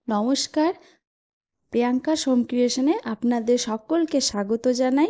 নমস্কার, প্রিয়াঙ্কা হোম ক্রিয়েশনে আপনাদের সকলকে স্বাগত জানাই।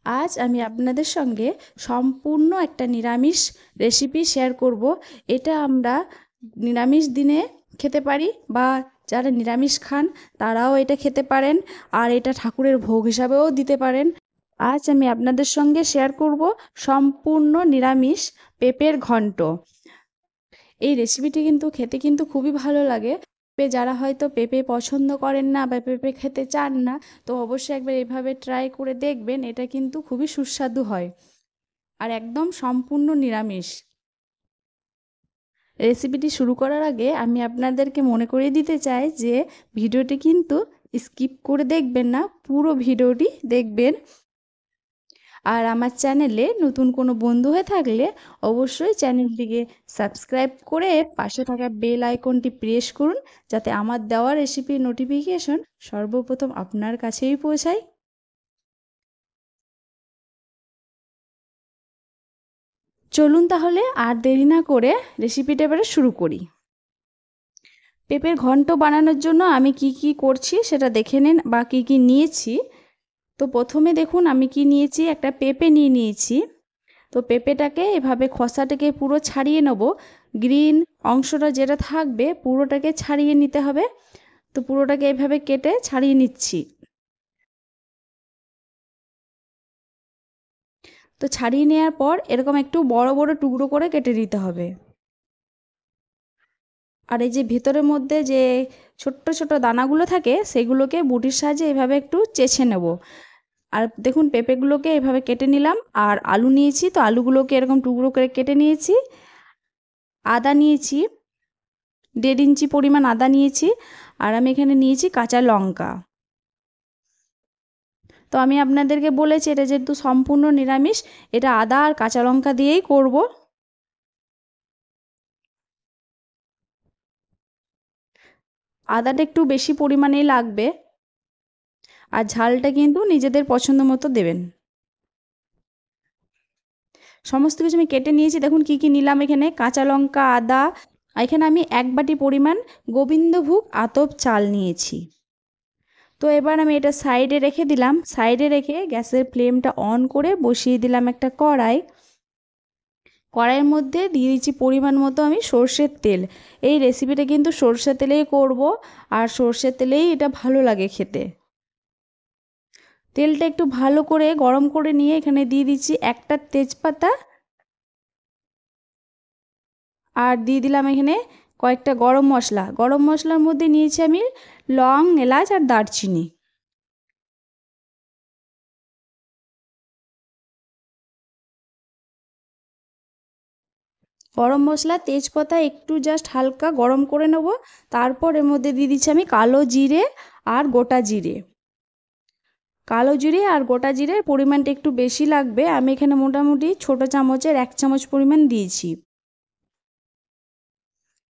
আজ আমি আপনাদের সঙ্গে সম্পূর্ণ একটা নিরামিষ রেসিপি শেয়ার করব। এটা আমরা নিরামিষ দিনে খেতে পারি বা যারা নিরামিষ খান তারাও এটা খেতে পারেন, আর এটা ঠাকুরের ভোগ হিসাবেও দিতে পারেন। আজ আমি আপনাদের সঙ্গে শেয়ার করব সম্পূর্ণ নিরামিষ পেঁপের ঘন্ট। এই রেসিপিটি কিন্তু খেতে কিন্তু খুবই ভালো লাগে। যারা হয়তো পেঁপে পছন্দ করেন না বা পেঁপে খেতে চান না, তো অবশ্যই একবার এভাবে ট্রাই করে দেখবেন। এটা কিন্তু খুবই সুস্বাদু হয় আর একদম সম্পূর্ণ নিরামিষ। রেসিপিটি শুরু করার আগে আমি আপনাদেরকে মনে করিয়ে দিতে চাই যে ভিডিওটি কিন্তু স্কিপ করে দেখবেন না, পুরো ভিডিওটি দেখবেন। আর আমার চ্যানেলে নতুন কোনো বন্ধু হয়ে থাকলে অবশ্যই চ্যানেলটিকে সাবস্ক্রাইব করে পাশে থাকা বেল আইকনটি প্রেস করুন, যাতে আমার দেওয়া রেসিপির নোটিফিকেশন সর্বপ্রথম আপনার কাছেই পৌঁছায়। চলুন তাহলে আর দেরি না করে রেসিপিটা এবারে শুরু করি। পেঁপের ঘন্ট বানানোর জন্য আমি কি কি করছি সেটা দেখে নিন বা কি কি নিয়েছি। তো প্রথমে দেখুন আমি কি নিয়েছি, একটা পেঁপে নিয়ে নিয়েছি। তো পেঁপেটাকে এভাবে খোসাটাকে পুরো ছাড়িয়ে নেব। গ্রিন অংশটা যেটা থাকবে পুরোটাকে ছাড়িয়ে নিতে হবে। তো পুরোটাকে এভাবে কেটে ছাড়িয়ে নিচ্ছি। তো ছাড়িয়ে নেওয়ার পর এরকম একটু বড় বড় টুকরো করে কেটে নিতে হবে। আর এই যে ভেতরের মধ্যে যে ছোট্ট ছোট দানাগুলো থাকে সেগুলোকে বটির সাহায্যে এভাবে একটু চেছে নেব। আর দেখুন পেঁপেগুলোকে এভাবে কেটে নিলাম। আর আলু নিয়েছি, তো আলুগুলোকে এরকম টুকরো করে কেটে নিয়েছি। আদা নিয়েছি, 1.5 ইঞ্চি পরিমাণ আদা নিয়েছি। আর আমি এখানে নিয়েছি কাঁচা লঙ্কা। তো আমি আপনাদেরকে বলেছি এটা যেহেতু সম্পূর্ণ নিরামিষ, এটা আদা আর কাঁচা লঙ্কা দিয়েই করব। আদাটা একটু বেশি পরিমাণেই লাগবে, আর ঝালটা কিন্তু নিজেদের পছন্দ মতো দেবেন। সমস্ত কিছু আমি কেটে নিয়েছি। দেখুন কি কি নিলাম, এখানে কাঁচা লঙ্কা, আদা, আর এখানে আমি 1 বাটি পরিমাণ গোবিন্দভোগ আতপ চাল নিয়েছি। তো এবার আমি এটা সাইডে রেখে দিলাম। সাইডে রেখে গ্যাসের ফ্লেমটা অন করে বসিয়ে দিলাম একটা কড়াই। কড়াইয়ের মধ্যে দিয়ে দিচ্ছি পরিমাণ মতো আমি সর্ষের তেল। এই রেসিপিটা কিন্তু সর্ষের তেলেই করব, আর সর্ষের তেলেই এটা ভালো লাগে খেতে। তেলটা একটু ভালো করে গরম করে নিয়ে এখানে দিয়ে দিচ্ছি একটা তেজপাতা, আর দিয়ে দিলাম এখানে কয়েকটা গরম মশলা। গরম মশলার মধ্যে নিয়েছি আমি লং, এলাচ আর দারচিনি। গরম মশলা, তেজপাতা একটু জাস্ট হালকা গরম করে নেব। তারপর এর মধ্যে দিয়ে দিচ্ছি আমি কালো জিরে আর গোটা জিরে। কালো জিরে আর গোটা জিরের পরিমাণটা একটু বেশি লাগবে। আমি এখানে মোটামুটি ছোট চামচের 1 চামচ পরিমাণ দিয়েছি।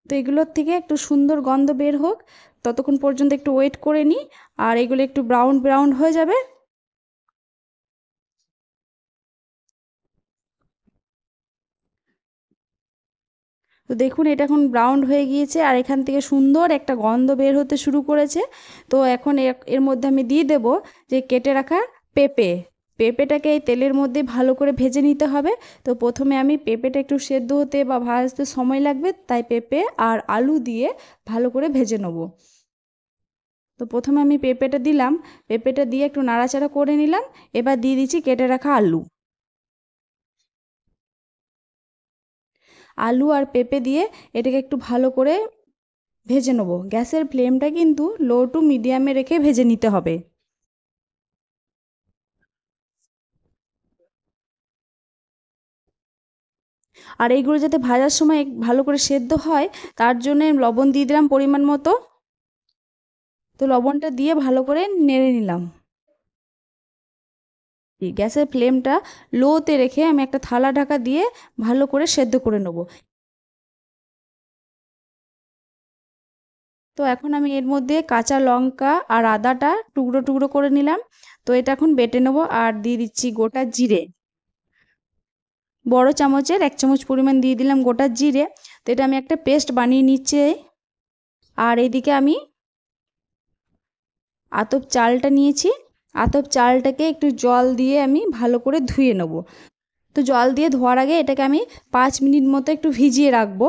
তো এগুলোর থেকে একটু সুন্দর গন্ধ বের হোক, ততক্ষণ পর্যন্ত একটু ওয়েট করে নিই। আর এগুলো একটু ব্রাউন ব্রাউন হয়ে যাবে। তো দেখুন এটা এখন ব্রাউন হয়ে গিয়েছে, আর এখান থেকে সুন্দর একটা গন্ধ বের হতে শুরু করেছে। তো এখন এর মধ্যে আমি দিয়ে দেব যে কেটে রাখা পেঁপে। পেঁপেটাকে এই তেলের মধ্যে ভালো করে ভেজে নিতে হবে। তো প্রথমে আমি পেঁপেটা একটু সেদ্ধ হতে বা ভাজতে সময় লাগবে, তাই পেঁপে আর আলু দিয়ে ভালো করে ভেজে নেব। তো প্রথমে আমি পেঁপেটা দিলাম, পেঁপেটা দিয়ে একটু নাড়াচাড়া করে নিলাম। এবার দিয়ে দিচ্ছি কেটে রাখা আলু। আলু আর পেঁপে দিয়ে এটাকে একটু ভালো করে ভেজে নেব। গ্যাসের ফ্লেমটা কিন্তু লো টু মিডিয়ামে রেখে ভেজে নিতে হবে। আর এইগুলো যাতে ভাজার সময় ভালো করে সেদ্ধ হয়, তার জন্য লবণ দিয়ে দিলাম পরিমাণ মতো। তো লবণটা দিয়ে ভালো করে নেড়ে নিলাম। গ্যাসের ফ্লেমটা লোতে রেখে আমি একটা থালা ঢাকা দিয়ে ভালো করে সেদ্ধ করে নেব। তো এখন আমি এর মধ্যে কাঁচা লঙ্কা আর আদাটা টুকরো টুকরো করে নিলাম। তো এটা এখন বেটে নেব। আর দিয়ে দিচ্ছি গোটা জিরে। বড় চামচের 1 চামচ পরিমাণ দিয়ে দিলাম গোটা জিরে। তো এটা আমি একটা পেস্ট বানিয়ে নিচ্ছি। আর এদিকে আমি আতপ চালটা নিয়েছি। আতপ চালটাকে একটু জল দিয়ে আমি ভালো করে ধুয়ে নেব। তো জল দিয়ে ধোয়ার আগে এটাকে আমি 5 মিনিট মতো একটু ভিজিয়ে রাখবো।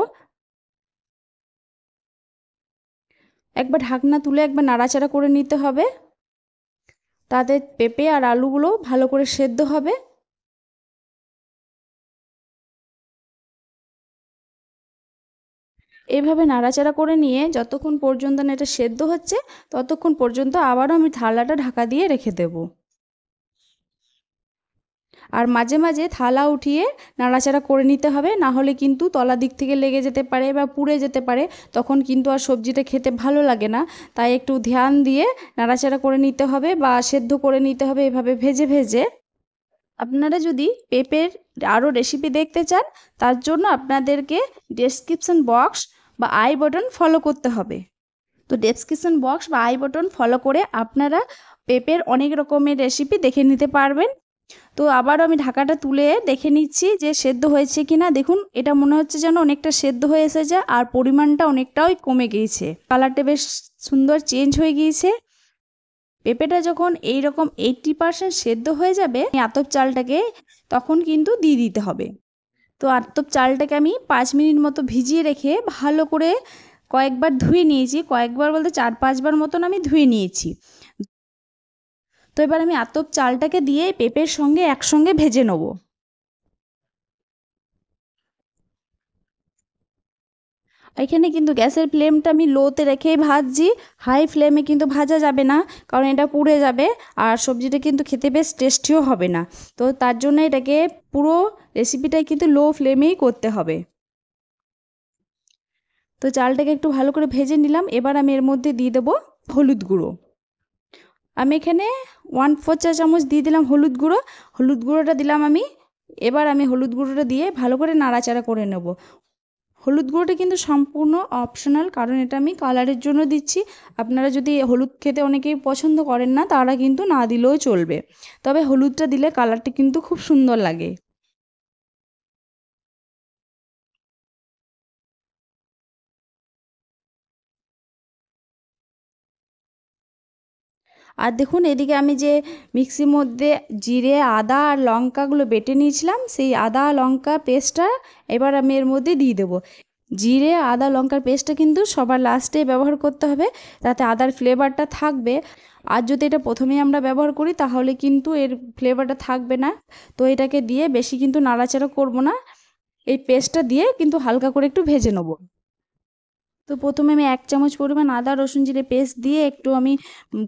একবার ঢাকনা তুলে একবার নাড়াচাড়া করে নিতে হবে, তাতে পেঁপে আর আলুগুলো ভালো করে সেদ্ধ হবে। এইভাবে নাড়াচাড়া করে নিয়ে যতক্ষণ পর্যন্ত না এটা সেদ্ধ হচ্ছে, ততক্ষণ পর্যন্ত আবারও আমি থালাটা ঢাকা দিয়ে রেখে দেব। আর মাঝে মাঝে থালা উঠিয়ে নাড়াচাড়া করে নিতে হবে, না হলে কিন্তু তলা দিক থেকে লেগে যেতে পারে বা পুড়ে যেতে পারে, তখন কিন্তু আর সবজিটা খেতে ভালো লাগে না। তাই একটু ধ্যান দিয়ে নাড়াচাড়া করে নিতে হবে বা সেদ্ধ করে নিতে হবে এভাবে ভেজে ভেজে। আপনারা যদি পেঁপের আরও রেসিপি দেখতে চান, তার জন্য আপনাদেরকে ডেসক্রিপশন বক্স বা আই বাটন ফলো করতে হবে। তো ডেসক্রিপশন বক্স বা আই বাটন ফলো করে আপনারা পেঁপের অনেক রকমের রেসিপি দেখে নিতে পারবেন। তো আবারও আমি ঢাকাটা তুলে দেখে নিচ্ছি যে সেদ্ধ হয়েছে কি না। দেখুন, এটা মনে হচ্ছে যেন অনেকটা সেদ্ধ হয়ে এসেছে আর পরিমাণটা অনেকটাই কমে গিয়েছে, কালারটা বেশ সুন্দর চেঞ্জ হয়ে গিয়েছে। পেঁপেটা যখন এই রকম 80% সেদ্ধ হয়ে যাবে, আতপ চালটাকে তখন কিন্তু দিয়ে দিতে হবে। তো আতপ চালটাকে আমি 5 মিনিট মতো ভিজিয়ে রেখে ভালো করে কয়েকবার ধুয়ে নিয়েছি, কয়েকবার বলতে 4-5 বার মতন আমি ধুয়ে নিয়েছি। তো এবার আমি আতপ চালটাকে দিয়ে পেঁপের সঙ্গে একসঙ্গে ভেজে নেব। এখানে কিন্তু গ্যাসের ফ্লেমটা আমি লোতে রেখেই ভাজছি, হাই ফ্লেমে কিন্তু ভাজা যাবে না, কারণ এটা পুড়ে যাবে আর সবজিটা কিন্তু খেতে বেশ টেস্টিও হবে না। তো তার জন্য এটাকে পুরো রেসিপিটাই কিন্তু লো ফ্লেমেই করতে হবে। তো চালটাকে একটু ভালো করে ভেজে নিলাম। এবার আমি এর মধ্যে দিয়ে দেবো হলুদ গুঁড়ো। আমি এখানে 1/4 চা চামচ দিয়ে দিলাম হলুদ গুঁড়ো। হলুদ গুঁড়োটা দিলাম আমি। এবার আমি হলুদ গুঁড়োটা দিয়ে ভালো করে নাড়াচাড়া করে নেব। হলুদ গুঁড়োটা কিন্তু সম্পূর্ণ অপশনাল, কারণ এটা আমি কালারের জন্য দিচ্ছি। আপনারা যদি হলুদ খেতে অনেকেই পছন্দ করেন না, তারা কিন্তু না দিলেও চলবে, তবে হলুদটা দিলে কালারটা কিন্তু খুব সুন্দর লাগে। আর দেখুন, এদিকে আমি যে মিক্সির মধ্যে জিরে আদা আর লঙ্কাগুলো বেটে নিয়েছিলাম, সেই আদা লঙ্কা পেস্টটা এবার আমি এর মধ্যে দিয়ে দেবো। জিরে আদা লঙ্কার পেস্টটা কিন্তু সবার লাস্টে ব্যবহার করতে হবে, তাতে আদার ফ্লেভারটা থাকবে। আর যদি এটা প্রথমেই আমরা ব্যবহার করি তাহলে কিন্তু এর ফ্লেভারটা থাকবে না। তো এটাকে দিয়ে বেশি কিন্তু নাড়াচাড়া করব না, এই পেস্টটা দিয়ে কিন্তু হালকা করে একটু ভেজে নেব। তো প্রথমে আমি 1 চামচ পরিমাণ আদা রসুন জিরে পেস্ট দিয়ে একটু আমি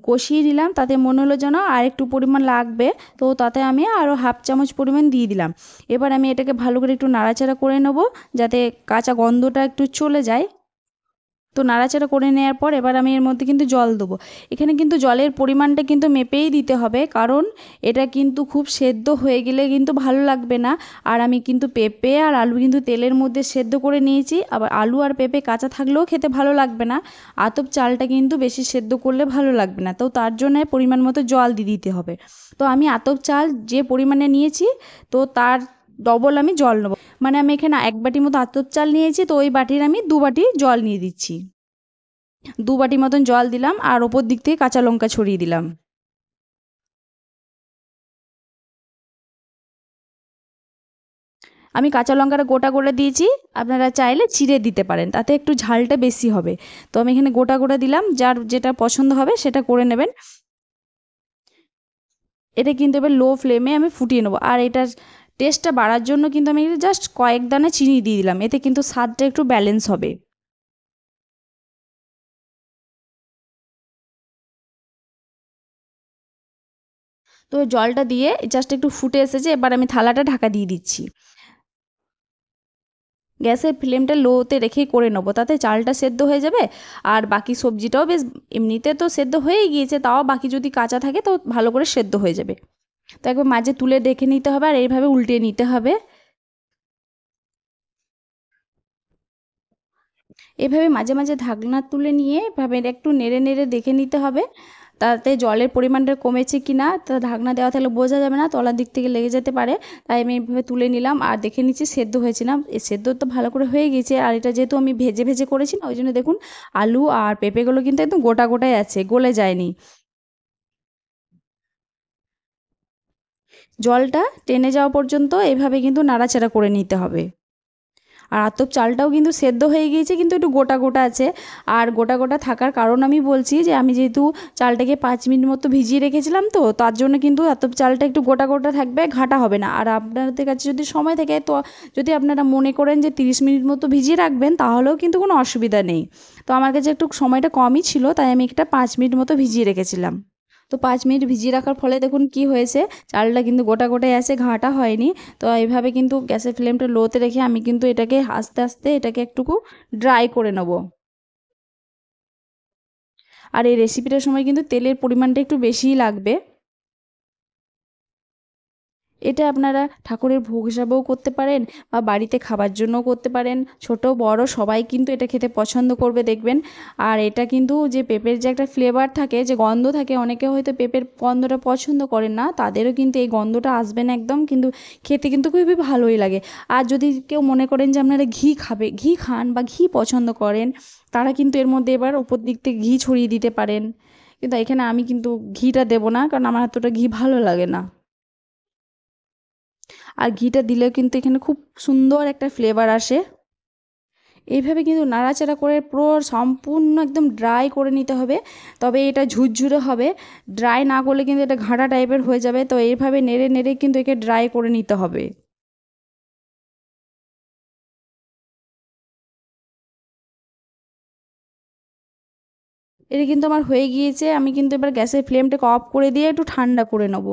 কষিয়ে নিলাম, তাতে মনে হলো যেন আর একটু পরিমাণ লাগবে, তো তাতে আমি আরও 1/2 চামচ পরিমাণ দিয়ে দিলাম। এবার আমি এটাকে ভালো করে একটু নাড়াচাড়া করে নেব, যাতে কাঁচা গন্ধটা একটু চলে যায়। তো নাড়াচাড়া করে নেওয়ার পর এবার আমি এর মধ্যে কিন্তু জল দেবো। এখানে কিন্তু জলের পরিমাণটা কিন্তু মেপেই দিতে হবে, কারণ এটা কিন্তু খুব সেদ্ধ হয়ে গেলে কিন্তু ভালো লাগবে না। আর আমি কিন্তু পেঁপে আর আলু কিন্তু তেলের মধ্যে সেদ্ধ করে নিয়েছি, আবার আলু আর পেঁপে কাঁচা থাকলেও খেতে ভালো লাগবে না। আতপ চালটা কিন্তু বেশি সেদ্ধ করলে ভালো লাগবে না, তো তার জন্য পরিমাণ মতো জল দিয়ে দিতে হবে। তো আমি আতপ চাল যে পরিমাণে নিয়েছি, তো তার ডবল আমি জল নেবো। মানে আমি এখানে 1 বাটি মতো আতপ চাল নিয়েছি, তো ওই বাটির আমি 2 বাটি জল নিয়ে দিচ্ছি। 2 বাটি মতন জল দিলাম আর ওপর দিক থেকে কাঁচা লঙ্কা ছড়িয়ে দিলাম। আমি কাঁচা লঙ্কাটা গোটা করে দিয়েছি, আপনারা চাইলে চিড়ে দিতে পারেন, তাতে একটু ঝালটা বেশি হবে। তো আমি এখানে গোটা করে দিলাম, যার যেটা পছন্দ হবে সেটা করে নেবেন। এটা কিন্তু এবার লো ফ্লেমে আমি ফুটিয়ে নেবো, আর এটার টেস্টটা বাড়ার জন্য কিন্তু আমি জাস্ট কয়েক দানা চিনি দিয়ে দিলাম, এতে কিন্তু স্বাদটা একটু ব্যালেন্স হবে। তো জলটা দিয়ে জাস্ট একটু ফুটে এসেছে, এবার আমি থালাটা ঢাকা দিয়ে দিচ্ছি। গ্যাসের ফ্লেমটা লোতে রেখেই করে নেবো, তাতে চালটা সেদ্ধ হয়ে যাবে আর বাকি সবজিটাও বেশ এমনিতে তো সেদ্ধ হয়েই গিয়েছে, তাও বাকি যদি কাঁচা থাকে তো ভালো করে সেদ্ধ হয়ে যাবে। তো একবার মাঝে তুলে দেখে নিতে হবে আর এইভাবে উল্টিয়ে নিতে হবে। এভাবে মাঝে মাঝে ঢাকনা তুলে নিয়ে এভাবে একটু নেড়ে নেড়ে দেখে নিতে হবে। তাতে জলের পরিমাণটা কমেছে কি না, তা ঢাকনা দেওয়া থাকলে বোঝা যাবে না, তলার দিক থেকে লেগে যেতে পারে। তাই আমি এইভাবে তুলে নিলাম আর দেখে নিচ্ছি সেদ্ধ হয়েছে না। সেদ্ধ তো ভালো করে হয়ে গিয়েছে, আর এটা যেহেতু আমি ভেজে ভেজে করেছি না, ওই জন্য দেখুন আলু আর পেঁপেগুলো কিন্তু একদম গোটা গোটাই আছে, গলে যায়নি। জলটা টেনে যাওয়া পর্যন্ত এভাবে কিন্তু নাড়াচাড়া করে নিতে হবে। আর আতপ চালটাও কিন্তু সেদ্ধ হয়ে গিয়েছে, কিন্তু একটু গোটা গোটা আছে। আর গোটা গোটা থাকার কারণ আমি বলছি যে আমি যেহেতু চালটাকে 5 মিনিট মতো ভিজিয়ে রেখেছিলাম, তো তার জন্য কিন্তু আতপ চালটা একটু গোটা গোটা থাকবে, ঘাঁটা হবে না। আর আপনাদের কাছে যদি সময় থাকে, তো যদি আপনারা মনে করেন যে 30 মিনিট মতো ভিজিয়ে রাখবেন, তাহলেও কিন্তু কোনো অসুবিধা নেই। তো আমার কাছে একটু সময়টা কমই ছিল, তাই আমি একটা 5 মিনিট মতো ভিজিয়ে রেখেছিলাম। তো 5 মিনিট ভিজিয়ে রাখার ফলে দেখুন কি হয়েছে, চালটা কিন্তু গোটা গোটাই আছে, ঘাঁটা হয়নি। তো এইভাবে কিন্তু গ্যাসের ফ্লেমটা লোতে রেখে আমি কিন্তু এটাকে আস্তে আস্তে এটাকে একটুকু ড্রাই করে নেব। আর এই রেসিপিটার সময় কিন্তু তেলের পরিমাণটা একটু বেশিই লাগবে। এটা আপনারা ঠাকুরের ভোগ হিসাবেও করতে পারেন, বা বাড়িতে খাবার জন্যও করতে পারেন। ছোট বড় সবাই কিন্তু এটা খেতে পছন্দ করবে দেখবেন। আর এটা কিন্তু যে পেঁপের যে একটা ফ্লেভার থাকে, যে গন্ধ থাকে, অনেকে হয়তো পেঁপের গন্ধটা পছন্দ করেন না, তাদেরও কিন্তু এই গন্ধটা আসবে না একদম, কিন্তু খেতে কিন্তু খুবই ভালোই লাগে। আর যদি কেউ মনে করেন যে আপনারা ঘি খান বা ঘি পছন্দ করেন, তারা কিন্তু এর মধ্যে এবার ওপর দিক থেকে ঘি ছড়িয়ে দিতে পারেন। কিন্তু এখানে আমি কিন্তু ঘিটা দেবো না, কারণ আমার এতটা ঘি ভালো লাগে না। আর ঘিটা দিলেও কিন্তু এখানে খুব সুন্দর একটা ফ্লেভার আসে। এইভাবে কিন্তু নাড়াচাড়া করে পুরো সম্পূর্ণ একদম ড্রাই করে নিতে হবে, তবে এটা ঝুরঝুরে হবে। ড্রাই না করলে কিন্তু এটা ঘাঁটা টাইপের হয়ে যাবে। তো এইভাবে নেড়ে নেড়ে কিন্তু একে ড্রাই করে নিতে হবে। এটা কিন্তু আমার হয়ে গিয়েছে, আমি কিন্তু এবার গ্যাসের ফ্লেমটাকে অফ করে দিয়ে একটু ঠান্ডা করে নেব।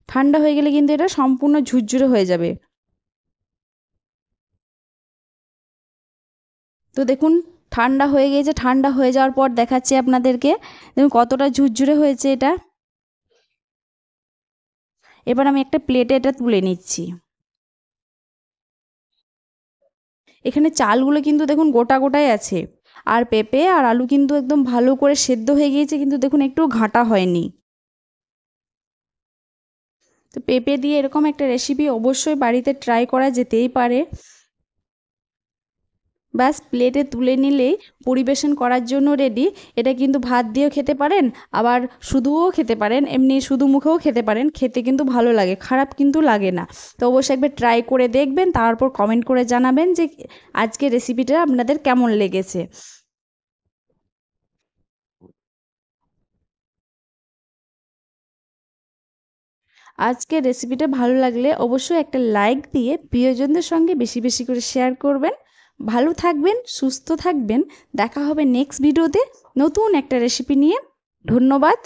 ঠান্ডা হয়ে গেলে কিন্তু এটা সম্পূর্ণ ঝুরঝুরে হয়ে যাবে। তো দেখুন ঠান্ডা হয়ে গিয়েছে, ঠান্ডা হয়ে যাওয়ার পর দেখাচ্ছি আপনাদেরকে, দেখুন কতটা ঝুরঝুরে হয়েছে এটা। এবার আমি একটা প্লেটে এটা তুলে নিচ্ছি। এখানে চালগুলো কিন্তু দেখুন গোটা গোটাই আছে, আর পেঁপে আর আলু কিন্তু একদম ভালো করে সেদ্ধ হয়ে গিয়েছে, কিন্তু দেখুন একটু ঘাঁটা হয়নি। তো পেঁপে দিয়ে এরকম একটা রেসিপি অবশ্যই বাড়িতে ট্রাই করা যেতেই পারে। ব্যাস প্লেটে তুলে নিলেই পরিবেশন করার জন্য রেডি। এটা কিন্তু ভাত দিয়েও খেতে পারেন, আবার শুধুও খেতে পারেন, এমনি শুধু মুখেও খেতে পারেন, খেতে কিন্তু ভালো লাগে, খারাপ কিন্তু লাগে না। তো অবশ্যই একবার ট্রাই করে দেখবেন, তারপর কমেন্ট করে জানাবেন যে আজকের রেসিপিটা আপনাদের কেমন লেগেছে। আজকের রেসিপিটা ভালো লাগলে অবশ্যই একটা লাইক দিয়ে প্রিয়জনদের সঙ্গে বেশি বেশি করে শেয়ার করবেন। ভালো থাকবেন, সুস্থ থাকবেন। দেখা হবে নেক্সট ভিডিওতে নতুন একটা রেসিপি নিয়ে। ধন্যবাদ।